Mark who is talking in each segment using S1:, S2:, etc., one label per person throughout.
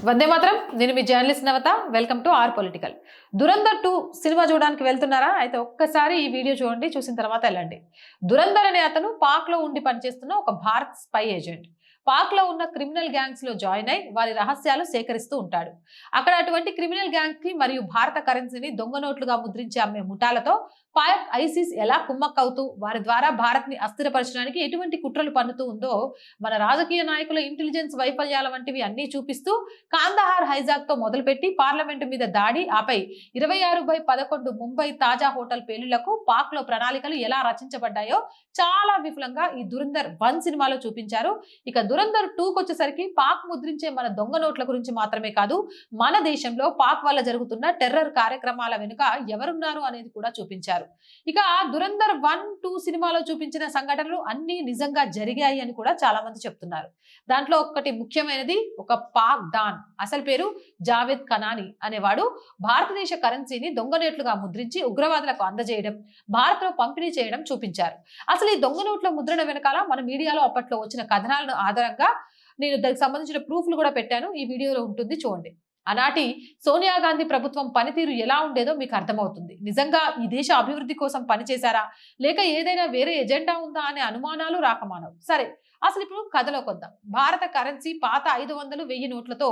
S1: వందే మాత్రం. నేను మీ journalist Navatha. Welcome to R political. Dhurandhar 2 cinema చూడడానికి వెళ్తున్నారా? అయితే ఒక్కసారి ఈ వీడియో చూడండి, చూసిన తర్వాత వెళ్ళండి. దురంధర్ అనే అతను పాక్ లో ఉండి పనిచేస్తున్న ఒక భారత్ స్పై ఏజెంట్. పాక్ లో ఉన్న క్రిమినల్ గ్యాంగ్స్ లో జాయిన్ అయి వారి రహస్యాలు సేకరిస్తూ ఉంటాడు. అక్కడ అటువంటి క్రిమినల్ గ్యాంగ్ కి మరియు భారత కరెన్సీని దొంగ నోట్లుగా ముద్రించి అమ్మే ముఠాలతో పాక్ ఐసిస్ ఎలా కుమ్మక్కవుతూ వారి ద్వారా భారత్ ని అస్థిరపరచడానికి ఎటువంటి కుట్రలు పన్నుతూ ఉందో మన రాజకీయ నాయకుల ఇంటెలిజెన్స్ వైఫల్యాల వంటివి అన్ని చూపిస్తూ కాందహార్ హైజాక్ తో మొదలుపెట్టి పార్లమెంటు మీద దాడి, ఆపై 26/11 ముంబై తాజా హోటల్ పేలుళ్లకు పాక్ లో ప్రణాళికలు ఎలా రచించబడ్డాయో చాలా విపులంగా ఈ దురంధర్ 1 సినిమాలో చూపించారు. ఇక దురంధర్ 2కి వచ్చేసరికి పాక్ ముద్రించే మన దొంగ నోట్ల గురించి మాత్రమే కాదు, మన దేశంలో పాక్ వల్ల జరుగుతున్న టెర్రర్ కార్యక్రమాల వెనుక ఎవరున్నారు అనేది కూడా చూపించారు. ఇక దురంధర్ 1, 2 సినిమాలో చూపించిన సంఘటనలు అన్ని నిజంగా జరిగాయి అని కూడా చాలా మంది చెప్తున్నారు. దాంట్లో ఒకటి ముఖ్యమైనది, ఒక పాక్ డాన్, అసలు పేరు జావేద్ కనాని అనేవాడు భారతదేశ కరెన్సీని దొంగ నోట్లుగా ముద్రించి ఉగ్రవాదులకు అందజేయడం, భారత్ లో పంపిణీ చేయడం చూపించారు. అసలు ఈ దొంగ నోట్ల ముద్రణ వెనకాల మన మీడియాలో అప్పట్లో వచ్చిన కథనాలను ఆధారంగా నేను దానికి సంబంధించిన ప్రూఫ్లు కూడా పెట్టాను. ఈ వీడియోలో ఉంటుంది, చూడండి. ఆనాటి సోనియా గాంధీ ప్రభుత్వం పనితీరు ఎలా ఉండేదో మీకు అర్థమవుతుంది. నిజంగా ఈ దేశ అభివృద్ధి కోసం పనిచేశారా, లేక ఏదైనా వేరే ఎజెండా ఉందా అనే అనుమానాలు రాకమానవు. సరే, అసలు ఇప్పుడు కథలోకి వద్దాం. భారత కరెన్సీ పాత 500, 1000 నోట్లతో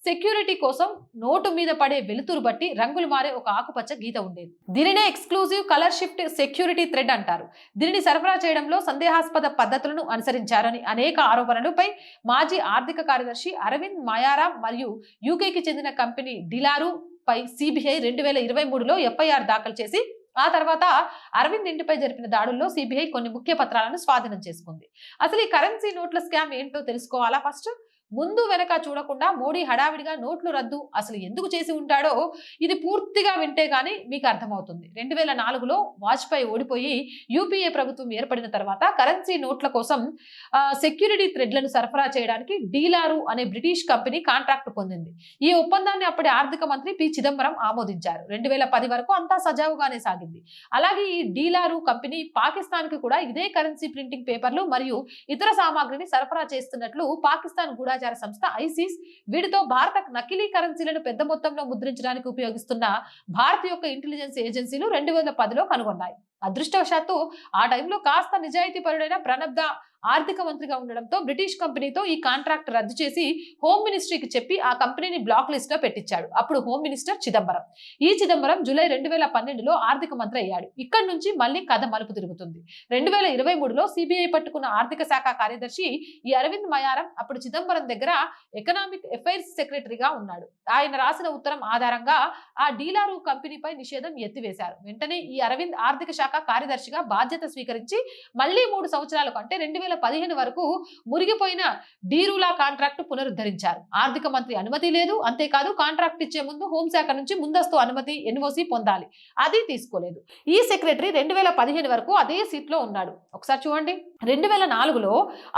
S1: సెక్యూరిటీ కోసం నోటు మీద పడే వెలుతురు బట్టి రంగులు మారే ఒక ఆకుపచ్చ గీత ఉండేది. దీనినే exclusive colour shift security thread అంటారు. దీనిని సరఫరా చేయడంలో సందేహాస్పద పద్ధతులను అనుసరించారని అనేక ఆరోపణలపై మాజీ ఆర్థిక కార్యదర్శి అరవింద్ మయారా మరియు యూకేకి చెందిన కంపెనీ డిలారు పై సిబిఐ 2023లో ఎఫ్ఐఆర్ దాఖలు చేసి ఆ తర్వాత అరవింద్ ఇంటిపై జరిపిన దాడుల్లో సిబిఐ కొన్ని ముఖ్య పత్రాలను స్వాధీనం చేసుకుంది. అసలు ఈ కరెన్సీ నోట్ల స్కామ్ ఏంటో తెలుసుకోవాలా? ఫస్ట్ ముందు వెనక చూడకుండా మోడీ హడావిడిగా నోట్లు రద్దు అసలు ఎందుకు చేసి ఉంటాడో ఇది పూర్తిగా వింటే గానీ మీకు అర్థమవుతుంది. 2004లో వాజ్పేయి ఓడిపోయి యూపీఏ ప్రభుత్వం ఏర్పడిన తర్వాత కరెన్సీ నోట్ల కోసం సెక్యూరిటీ థ్రెడ్లను సరఫరా చేయడానికి డీలారు అనే బ్రిటిష్ కంపెనీ కాంట్రాక్ట్ పొందింది. ఈ ఒప్పందాన్ని అప్పటి ఆర్థిక మంత్రి పి చిదంబరం ఆమోదించారు. 2010 వరకు అంతా సజావుగానే సాగింది. అలాగే ఈ డీలారు కంపెనీ పాకిస్తాన్ కి కూడా ఇదే కరెన్సీ ప్రింటింగ్ పేపర్లు మరియు ఇతర సామాగ్రిని సరఫరా చేస్తున్నట్లు పాకిస్తాన్ గూఢాచార సంస్థ ఐసిస్ వీటితో భారత నకిలీ కరెన్సీలను పెద్ద మొత్తంలో ముద్రించడానికి ఉపయోగిస్తున్న భారత్ యొక్క ఇంటెలిజెన్స్ ఏజెన్సీలు 2010లో కనుగొన్నాయి. అదృష్టవశాత్తు ఆ టైంలో కాస్త నిజాయితీ పరుడైన ప్రణబ్ దా ఆర్థిక మంత్రిగా ఉండడంతో బ్రిటిష్ కంపెనీతో ఈ కాంట్రాక్ట్ రద్దు చేసి హోమ్ మినిస్ట్రీకి చెప్పి ఆ కంపెనీని బ్లాక్ లిస్ట్ లో పెట్టించాడు. అప్పుడు హోమ్ మినిస్టర్ చిదంబరం. ఈ చిదంబరం జూలై 2012లో ఆర్థిక మంత్రి అయ్యాడు. ఇక్కడి నుంచి మళ్ళీ కథ మలుపు తిరుగుతుంది. 2023లో సిబిఐ పట్టుకున్న ఆర్థిక శాఖ కార్యదర్శి ఈ అరవింద్ మయారం అప్పుడు చిదంబరం దగ్గర ఎకనామిక్ అఫైర్స్ సెక్రటరీగా ఉన్నాడు. ఆయన రాసిన ఉత్తరం ఆధారంగా ఆ డీలారు కంపెనీపై నిషేధం ఎత్తివేశారు. వెంటనే ఈ అరవింద్ ఆర్థిక శాఖ కార్యదర్శిగా బాధ్యత స్వీకరించి మళ్ళీ 3 సంవత్సరాలకు అంటే 2015 వరకు మురిగిపోయిన డీరూలా కాంట్రాక్ట్ పునరుద్ధరించారు. ఆర్థిక మంత్రి అనుమతి లేదు. అంతేకాదు కాంట్రాక్ట్ ఇచ్చే ముందు హోంశాఖ నుంచి ముందస్తు అనుమతి ఎన్ఓసి పొందాలి, అది తీసుకోలేదు. ఈ సెక్రటరీ 2015 వరకు అదే సీట్ లో ఉన్నాడు. ఒకసారి చూడండి. 2004లో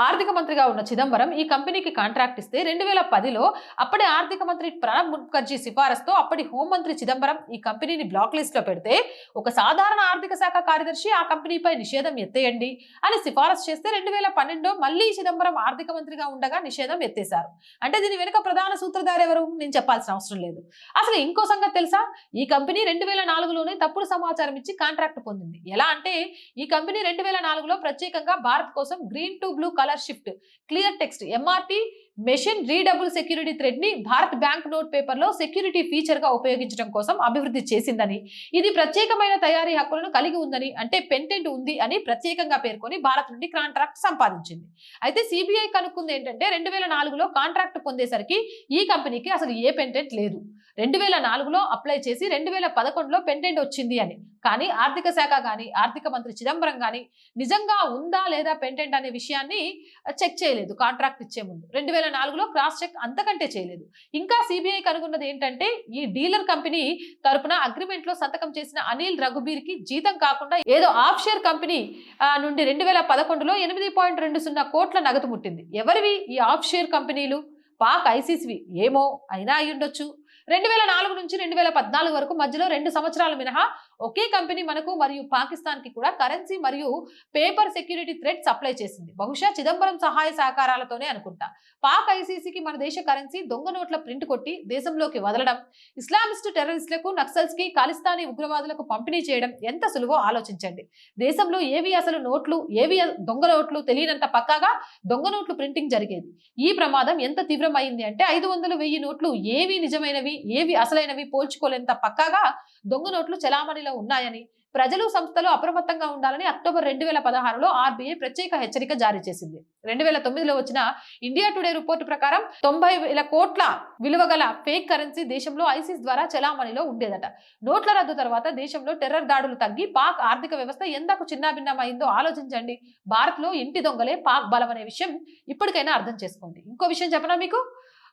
S1: ఆర్థిక మంత్రిగా ఉన్న చిదంబరం ఈ కంపెనీకి కాంట్రాక్ట్ ఇస్తే 2010లో అప్పటి ఆర్థిక మంత్రి ప్రణబ్ ముఖర్జీ సిఫారసుతో అప్పటి హోంమంత్రి చిదంబరం ఈ కంపెనీని బ్లాక్ లిస్ట్ లో పెడితే ఒక సాధారణ ఆర్థిక శాఖ కార్యదర్శి ఆ కంపెనీపై నిషేధం ఎత్తేయండి అని సిఫారసు చేస్తే 2012లో మళ్ళీ చిదంబరం ఆర్థిక మంత్రిగా ఉండగా నిషేధం ఎత్తేశారు. అంటే దీని వెనుక ప్రధాన సూత్రధారి ఎవరు? నేను చెప్పాల్సిన అవసరం లేదు. అసలు ఇంకో సంగతి తెలుసా? ఈ కంపెనీ 2004లోనే తప్పుడు సమాచారం ఇచ్చి కాంట్రాక్ట్ పొందింది. ఎలా అంటే ఈ కంపెనీ 2004లో ప్రత్యేకంగా భారత్ కోసం green to blue colour shift clear text MRT machine readable security thread ని భారత్ బ్యాంక్ నోట్ పేపర్ లో సెక్యూరిటీ ఫీచర్ గా ఉపయోగించడం కోసం అభివృద్ధి చేసిందని, ఇది ప్రత్యేకమైన తయారీ హక్కులను కలిగి ఉందని, అంటే పెంటెంట్ ఉంది అని ప్రత్యేకంగా పేర్కొని భారత్ నుండి కాంట్రాక్ట్ సంపాదించింది. అయితే సిబిఐ కనుక్కుంది ఏంటంటే 2004లో కాంట్రాక్ట్ పొందేసరికి ఈ కంపెనీకి అసలు ఏ పెంటెంట్ లేదు. 2004లో అప్లై చేసి 2011లో పెంటెంట్ వచ్చింది అని. కానీ ఆర్థిక శాఖ కానీ ఆర్థిక మంత్రి చిదంబరం కానీ నిజంగా ఉందా లేదా పెంటెంట్ అనే విషయాన్ని చెక్ చేయలేదు. కాంట్రాక్ట్ ఇచ్చే ముందు 2004లో క్రాస్ చెక్ అంతకంటే చేయలేదు. ఇంకా సిబిఐ కనుగొన్నది ఏంటంటే ఈ డీలర్ కంపెనీ తరపున అగ్రిమెంట్ లో సంతకం చేసిన అనిల్ రఘుబీర్ కి జీతం కాకుండా ఏదో ఆఫ్ షేర్ కంపెనీ నుండి 2011లో 8.20 కోట్ల నగదు ముట్టింది. ఎవరివి ఈ ఆఫ్ షేర్ కంపెనీలు? పాక్ ఐసిస్వి ఏమో, అయినా అయ్యుండొచ్చు. 2004 నుంచి 2014 వరకు మధ్యలో 2 సంవత్సరాలు మినహా ఒకే కంపెనీ మనకు మరియు పాకిస్తాన్ కి కూడా కరెన్సీ మరియు పేపర్ సెక్యూరిటీ థ్రెడ్ సప్లై చేసింది. బహుశా చిదంబరం సహాయ సహకారాలతోనే అనుకుంటా. పాక్ ఐసీసీకి మన దేశ కరెన్సీ దొంగ నోట్ల ప్రింట్ కొట్టి దేశంలోకి వదలడం, ఇస్లామిస్ట్ టెర్రరిస్టులకు, నక్సల్స్ కి, ఖాలిస్తానీ ఉగ్రవాదులకు పంపిణీ చేయడం ఎంత సులువో ఆలోచించండి. దేశంలో ఏవి అసలు నోట్లు, ఏవి దొంగ నోట్లు తెలియనంత పక్కాగా దొంగ నోట్లు ప్రింటింగ్ జరిగేది. ఈ ప్రమాదం ఎంత తీవ్రమైంది అంటే 500, 1000 నోట్లు ఏవి నిజమైనవి, ఏవి అసలైనవి పోల్చుకోలేంత పక్కాగా దొంగ నోట్లు చెలామణిలో ఉన్నాయని, ప్రజలు, సంస్థలు అప్రమత్తంగా ఉండాలని అక్టోబర్ 2016లో ఆర్బీఐ ప్రత్యేక హెచ్చరిక జారీ చేసింది. 2009లో వచ్చిన ఇండియా టుడే రిపోర్టు ప్రకారం 90,000 కోట్ల విలువ గల ఫేక్ కరెన్సీ దేశంలో ఐసిస్ ద్వారా చెలామణిలో ఉండేదట. నోట్ల రద్దు తర్వాత దేశంలో టెర్రర్ దాడులు తగ్గి పాక్ ఆర్థిక వ్యవస్థ ఎంతకు చిన్నాభిన్నమైందో ఆలోచించండి. భారత్ లో ఇంటి దొంగలే పాక్ బలం అనే విషయం ఇప్పటికైనా అర్థం చేసుకోండి. ఇంకో విషయం చెప్పనా మీకు,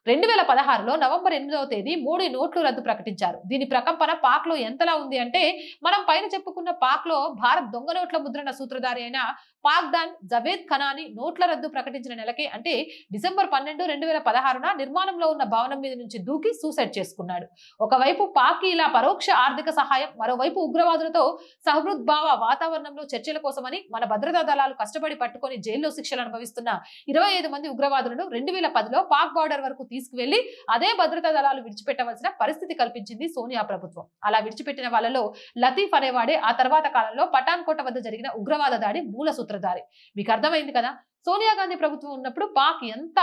S1: 2016లో నవంబర్ 8వ తేదీ మోడీ నోట్లు రద్దు ప్రకటించారు. దీని ప్రకంపన పాక్ లో ఎంతలా ఉంది అంటే, మనం పైన చెప్పుకున్న పాక్ లో భారత్ దొంగ నోట్ల ముద్రణ సూత్రధారి అయిన పాక్దాన్ జవేద్ ఖనాని నోట్ల రద్దు ప్రకటించిన నెలకే అంటే డిసెంబర్ 12, 2016న నిర్మాణంలో ఉన్న భవనం మీద నుంచి దూకి సూసైడ్ చేసుకున్నాడు. ఒకవైపు పాక్ ఇలా పరోక్ష ఆర్థిక సహాయం, మరోవైపు ఉగ్రవాదులతో సహృద్భావ వాతావరణంలో చర్చల కోసమని మన భద్రతా దళాలు కష్టపడి పట్టుకొని జైల్లో శిక్షలు అనుభవిస్తున్న 25 మంది ఉగ్రవాదులను 2010లో పాక్ బార్డర్ వరకు తీసుకువెళ్లి అదే భద్రతా దళాలు విడిచిపెట్టవలసిన పరిస్థితి కల్పించింది సోనియా ప్రభుత్వం. అలా విడిచిపెట్టిన వాళ్ళలో లతీఫ్ అనేవాడే ఆ తర్వాత కాలంలో పఠాన్ కోట వద్ద జరిగిన ఉగ్రవాద దాడి మూల సూత్రధారి. మీకు అర్థమైంది కదా, సోనియా గాంధీ ప్రభుత్వం ఉన్నప్పుడు పాక్ ఎంత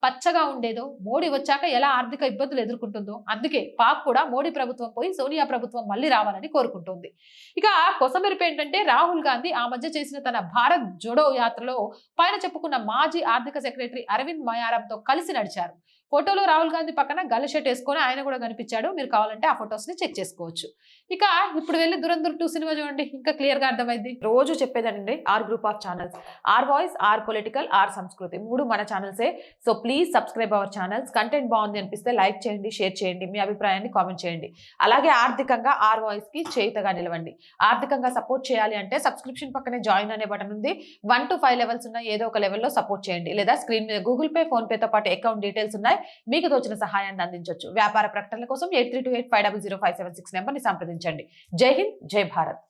S1: పచ్చగా ఉండేదో, మోడీ వచ్చాక ఎలా ఆర్థిక ఇబ్బందులు ఎదుర్కొంటుందో. అందుకే పాక్ కూడా మోడీ ప్రభుత్వం పోయి సోనియా ప్రభుత్వం మళ్ళీ రావాలని కోరుకుంటుంది. ఇక కొసమెరుపు ఏంటంటే, రాహుల్ గాంధీ ఆ మధ్య చేసిన తన భారత్ జోడో యాత్రలో పైన చెప్పుకున్న మాజీ ఆర్థిక సెక్రటరీ అరవింద్ మయారంతో కలిసి నడిచారు. ఫోటోలో రాహుల్ గాంధీ పక్కన గల్ల షర్ట్ వేసుకొని ఆయన కూడా కనిపించాడు. మీరు కావాలంటే ఆ ఫొటోస్ ని చెక్ చేసుకోవచ్చు. ఇక ఇప్పుడు వెళ్ళి దురంధర్ 2 సినిమా చూడండి, ఇంకా క్లియర్ గా అర్థమైంది. రోజు చెప్పేదండి, R group of channels, R voice, R political, R Samskruthi, 3 మన ఛానల్సే. So please subscribe our channels. Content బాగుంది అనిపిస్తే లైక్ చేయండి, షేర్ చేయండి, మీ అభిప్రాయాన్ని కామెంట్ చేయండి. అలాగే ఆర్థికంగా ఆర్ వాయిస్ కి చేయుతగా నిలవండి. ఆర్థికంగా సపోర్ట్ చేయాలి అంటే సబ్స్క్రిప్షన్ పక్కనే జాయిన్ అనే బటన్ ఉంది. 1 to 5 లెవెల్స్ ఉన్నాయి, ఏదో ఒక లెవెల్లో సపోర్ట్ చేయండి. లేదా స్క్రీన్ మీద గూగుల్ పే, ఫోన్ పేతో పాటు అకౌంట్ డీటెయిల్స్ ఉన్నాయి, మీకు తోచిన సహాయాన్ని అందించవచ్చు. వ్యాపార ప్రకటనల కోసం 8328500576 నెంబర్ని సంప్రదించండి. జై హింద్, జై భారత్.